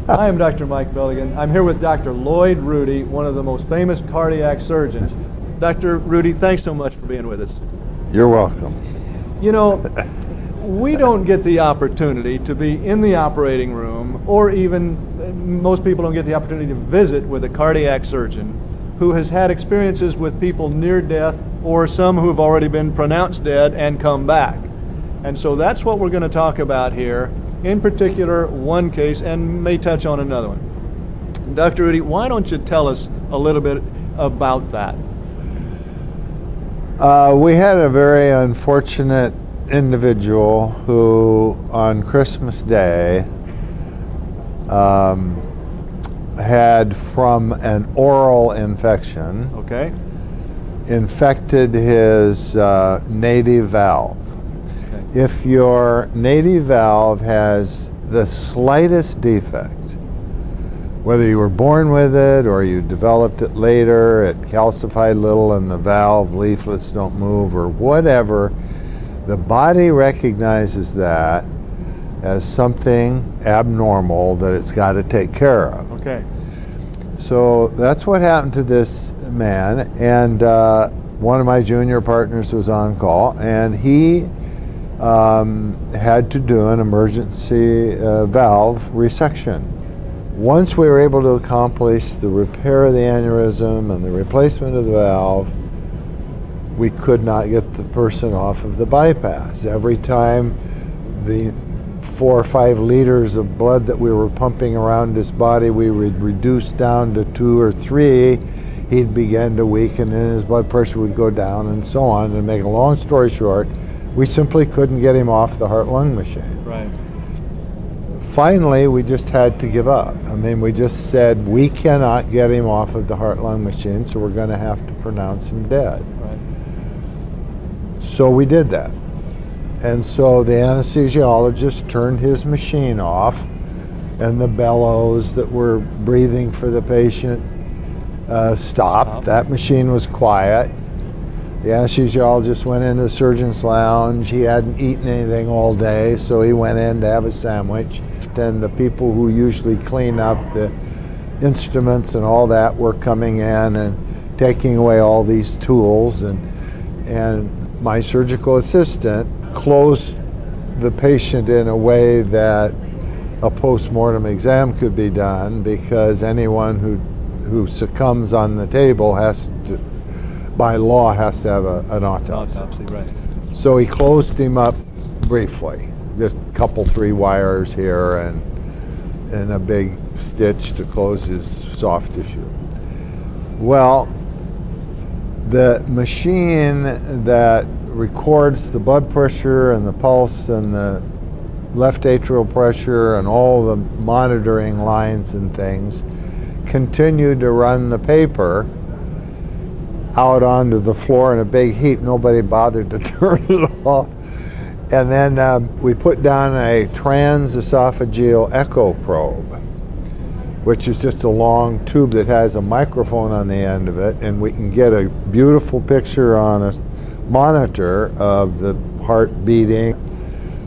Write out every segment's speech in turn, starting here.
I am Dr. Mike Belligan. I'm here with Dr. Lloyd Rudy, one of the most famous cardiac surgeons. Dr. Rudy, thanks so much for being with us. You're welcome. You know, we don't get the opportunity to be in the operating room, or even most people don't get the opportunity to visit with a cardiac surgeon who has had experiences with people near death or some who have already been pronounced dead and come back. And so that's what we're going to talk about here, in particular one case, and may touch on another one. Dr. Rudy, why don't you tell us a little bit about that? We had a very unfortunate individual who on Christmas Day had, from an oral infection, infected his native valve. If your native valve has the slightest defect, whether you were born with it or you developed it later, it calcified a little and the valve leaflets don't move or whatever, the body recognizes that as something abnormal that it's got to take care of. Okay. So that's what happened to this man, and one of my junior partners was on call, and he had to do an emergency valve resection. Once we were able to accomplish the repair of the aneurysm and the replacement of the valve, we could not get the person off of the bypass. Every time the 4 or 5 liters of blood that we were pumping around his body, we would reduce down to 2 or 3, he'd begin to weaken and his blood pressure would go down and so on. And to make a long story short, we simply couldn't get him off the heart-lung machine. Right. Finally, we just had to give up. I mean, we just said, we cannot get him off of the heart-lung machine, so we're going to have to pronounce him dead. Right. So we did that. And so the anesthesiologist turned his machine off, and the bellows that were breathing for the patient stopped. That machine was quiet. The anesthesiologist went into the surgeon's lounge. He hadn't eaten anything all day, so he went in to have a sandwich. And the people who usually clean up the instruments and all that were coming in and taking away all these tools. And my surgical assistant closed the patient in a way that a post-mortem exam could be done, because anyone who succumbs on the table has to, by law, has to have an autopsy. Right. So he closed him up briefly, just a couple 3 wires here and a big stitch to close his soft tissue. Well, the machine that records the blood pressure and the pulse and the left atrial pressure and all the monitoring lines and things continued to run the paper out onto the floor in a big heap. Nobody bothered to turn it off. And then we put down a transesophageal echo probe, which is just a long tube that has a microphone on the end of it, and we can get a beautiful picture on a monitor of the heart beating.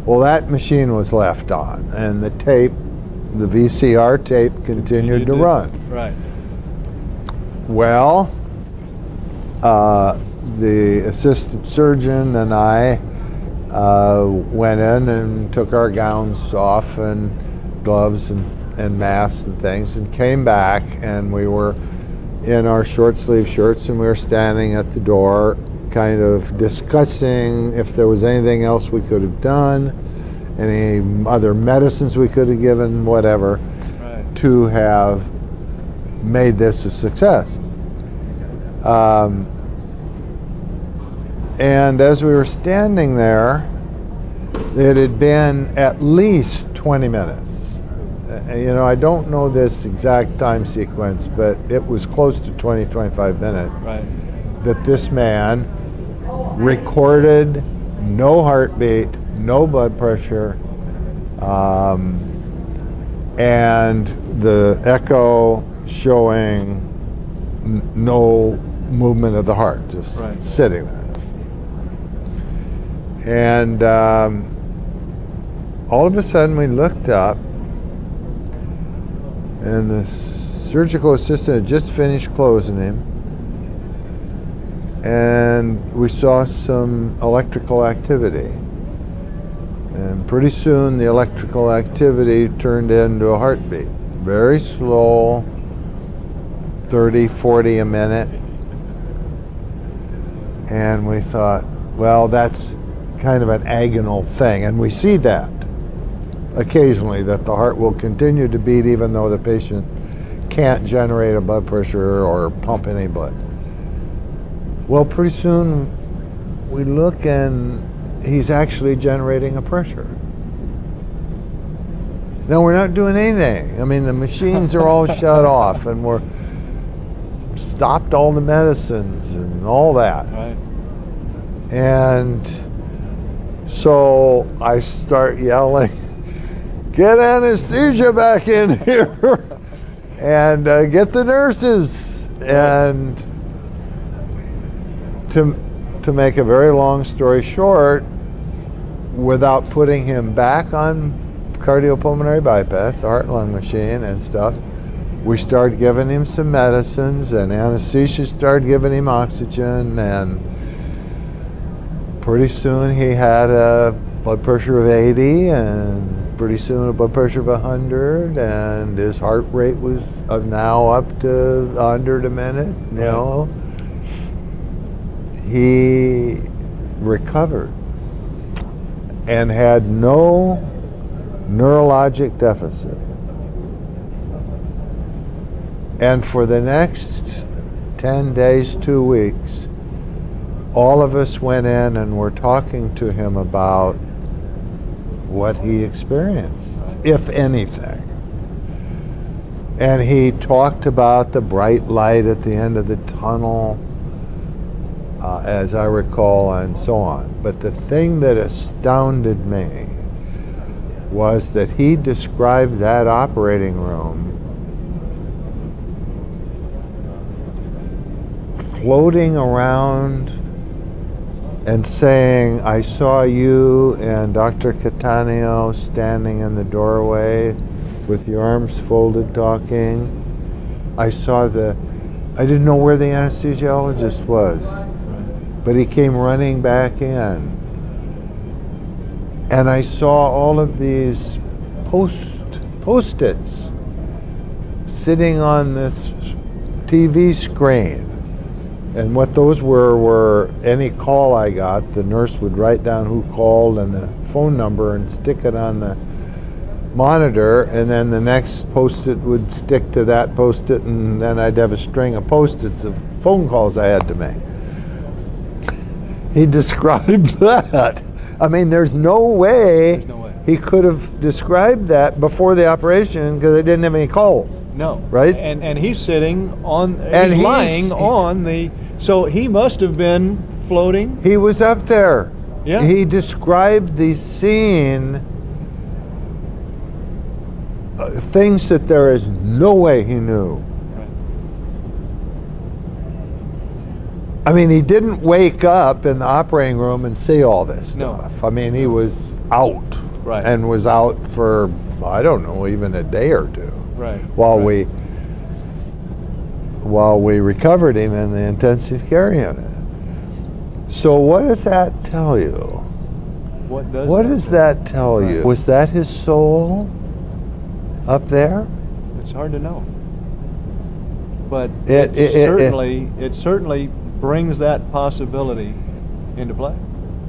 Well, that machine was left on, and the tape, the VCR tape, continued to run. Right. Well, the assistant surgeon and I went in and took our gowns off and gloves and masks and things, and came back, and we were in our short sleeve shirts, and we were standing at the door kind of discussing if there was anything else we could have done, any other medicines we could have given, whatever, right, to have made this a success. And as we were standing there, it had been at least 20 minutes. You know, I don't know this exact time sequence, but it was close to 20-25 minutes, right, that this man recorded no heartbeat, no blood pressure, and the echo showing no movement of the heart, just right, sitting there. And all of a sudden we looked up, And the surgical assistant had just finished closing him, and we saw some electrical activity. And pretty soon the electrical activity turned into a heartbeat. Very slow, 30, 40 a minute. And we thought, well, that's kind of an agonal thing. And we see that occasionally, that the heart will continue to beat even though the patient can't generate a blood pressure or pump any blood. Well, pretty soon we look and he's actually generating a pressure. No, we're not doing anything. I mean, the machines are all shut off, and we're stopped all the medicines and all that. Right. And so I start yelling, "Get anesthesia back in here!" and get the nurses. And to make a very long story short, without putting him back on cardiopulmonary bypass, the heart and lung machine and stuff, we started giving him some medicines, and anesthesia started giving him oxygen, and pretty soon he had a blood pressure of 80, and pretty soon a blood pressure of 100, and his heart rate was now up to 100 a minute, you know. He recovered and had no neurologic deficit. And for the next 10 days, 2 weeks, all of us went in and were talking to him about what he experienced, if anything. And he talked about the bright light at the end of the tunnel, as I recall, and so on. But the thing that astounded me was that he described that operating room floating around and saying, "I saw you and Dr. Catania standing in the doorway with your arms folded talking. I didn't know where the anesthesiologist was, but he came running back in. And I saw all of these post-its sitting on this TV screen. And what those were any call I got, the nurse would write down who called and the phone number and stick it on the monitor, and then the next post-it would stick to that post-it, and then I'd have a string of post-its of phone calls I had to make." He described that. I mean, there's no way he could have described that before the operation, because they didn't have any calls. No. Right? And he's sitting on, and he's lying on the, so he must have been floating. He was up there. Yeah. He described the scene, things that there is no way he knew. I mean, he didn't wake up in the operating room and see all this stuff. No. I mean, he was out. Right. And was out for, I don't know, even a day or two. Right. While we recovered him in the intensive care unit. So what does that tell you? What does that tell you? Was that his soul up there? It's hard to know. But it certainly brings that possibility into play.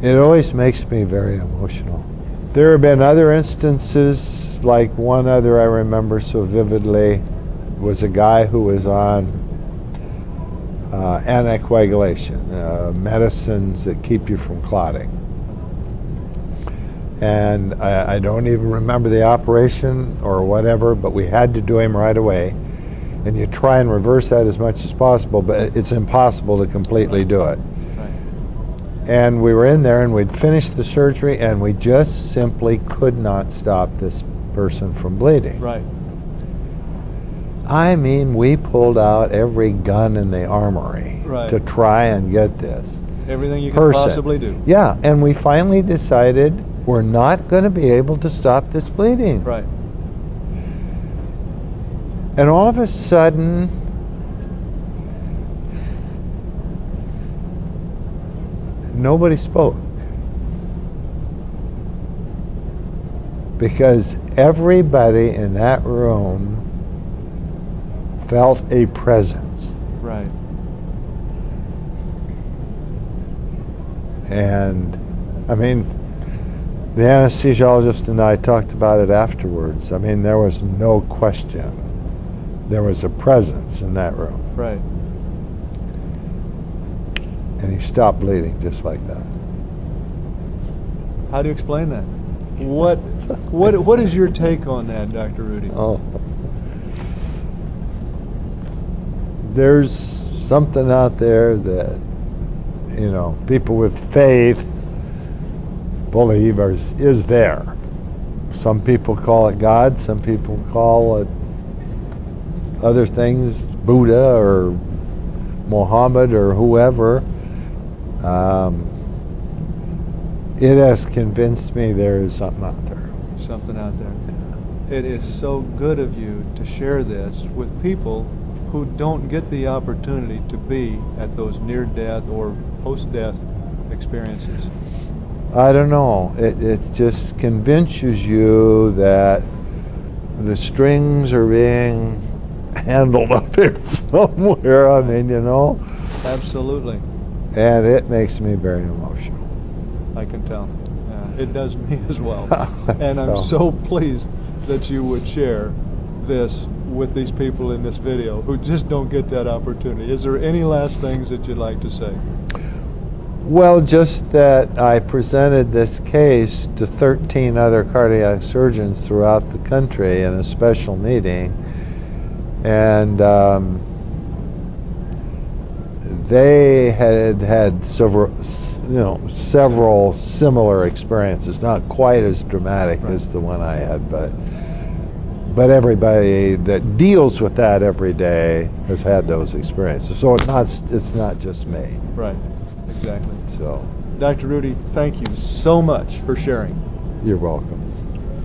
It always makes me very emotional. There have been other instances, like one other I remember so vividly was a guy who was on anticoagulation, medicines that keep you from clotting. And I don't even remember the operation or whatever, but we had to do him right away. And you try and reverse that as much as possible, but it's impossible to completely do it. And we were in there and we'd finished the surgery and we just simply could not stop this person from bleeding. Right. I mean, we pulled out every gun in the armory to try and get this everything you can possibly do. Yeah, and we finally decided we're not going to be able to stop this bleeding. Right. And all of a sudden, nobody spoke. Because everybody in that room felt a presence. Right. And, I mean, the anesthesiologist and I talked about it afterwards. I mean, there was no question. There was a presence in that room. Right. And he stopped bleeding just like that. How do you explain that? What is your take on that, Dr. Rudy? Oh. There's something out there that, you know, people with faith believe is there. Some people call it God, some people call it other things, Buddha or Muhammad or whoever. It has convinced me there is something out there. Something out there. It is so good of you to share this with people who don't get the opportunity to be at those near-death or post-death experiences. I don't know. It just convinces you that the strings are being handled up here somewhere. I mean, you know. Absolutely. And it makes me very emotional. I can tell. Yeah, it does me as well. And I'm so pleased that you would share this with these people in this video who just don't get that opportunity. Is there any last things that you'd like to say? Well, just that I presented this case to 13 other cardiac surgeons throughout the country in a special meeting, and they had several similar experiences, not quite as dramatic as the one I had, but everybody that deals with that every day has had those experiences. So it's not just me. Right. Exactly. So, Dr. Rudy, thank you so much for sharing. You're welcome.